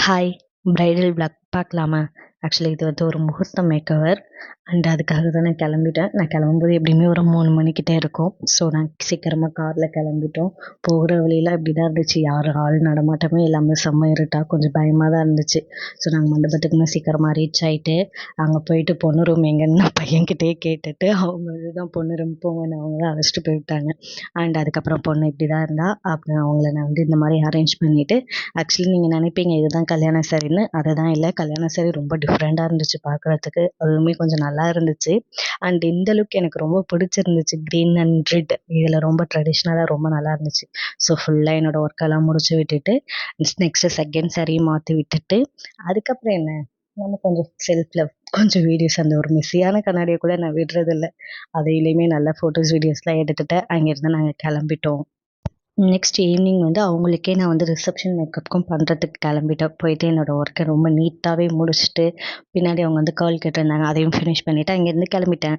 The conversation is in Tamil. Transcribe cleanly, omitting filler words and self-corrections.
ஹாய்! பிரைடல் விளாக் பார்க்கலாமா? ஆக்சுவலி இது வந்து ஒரு முகூர்த்தம் மேக்கோவர் அண்ட் அதுக்காக தான் நான் கிளம்பிட்டேன். நான் கிளம்பும்போது எப்படியுமே ஒரு 3 மணிக்கிட்ட இருக்கும். ஸோ, நான் சீக்கிரமா கார்ல கிளம்பிட்டோம். போகிற வழியில இப்படி தான் இருந்துச்சு. யாரும் ஆள் நடமாட்டமே இல்லாம செம்ம இருட்டா கொஞ்சம் பயமா தான் இருந்துச்சு. ஸோ, நாங்கள் மண்டபத்துக்குமே சீக்கிரமா ரீச் ஆயிட்டு, அங்கே போயிட்டு பொண்ணு ரூம் எங்கன்னு நான் பையன்கிட்டயே கேட்டுட்டு, அவங்க இதுதான் பொண்ணு ரூம் போங்கன்னு அவங்க தான் அழைச்சிட்டு போய்விட்டாங்க. அண்ட் அதுக்கப்புறம் பொண்ணு இப்படி தான் இருந்தா. அப்புறம் அவங்கள நான் வந்து இந்த மாதிரி அரேஞ்ச் பண்ணிட்டு ஆக்சுவலி நீங்கள் நினைப்பீங்க இதுதான் கல்யாண சாரின்னு. அதுதான் இல்லை. கல்யாண சாரி ரொம்ப டிஃப்ரெண்ட்டாக இருந்துச்சு பார்க்குறதுக்கு. அதுவுமே கொஞ்சம் நல்லா இருந்துச்சு. அண்ட் இந்த லுக் எனக்கு ரொம்ப பிடிச்சிருந்துச்சு. க்ரீன் அண்ட் ரெட் இதில் ரொம்ப ட்ரெடிஷ்னலாக ரொம்ப நல்லா இருந்துச்சு. ஸோ ஃபுல்லாக என்னோடய ஒர்க்கெல்லாம் முடிச்சு விட்டுட்டு நெக்ஸ்ட்டு செகண்ட் சாரியும் மாற்றி விட்டுட்டு அதுக்கப்புறம் என்ன நம்ம கொஞ்சம் செல்ஃபில் கொஞ்சம் வீடியோஸ் அந்த ஒரு மிஸ்ஸியான கண்ணாடியை கூட நான் விடுறதில்ல. அதையிலையுமே நல்ல ஃபோட்டோஸ் வீடியோஸ்லாம் எடுத்துகிட்டு அங்கேருந்து நாங்கள் கிளம்பிட்டோம். நெக்ஸ்ட் ஈவினிங் வந்து அவங்களுக்கே நான் வந்து ரிசப்ஷன் மேக்கப்புக்கும் பண்ணுறதுக்கு கிளம்பிட்டேன். போயிட்டு என்னோடய ஒர்க்கை ரொம்ப நீட்டாகவே முடிச்சுட்டு பின்னாடி அவங்க வந்து கேர்ள் கேட்டிருந்தாங்க. அதையும் ஃபினிஷ் பண்ணிவிட்டு அங்கேருந்து கிளம்பிட்டேன்.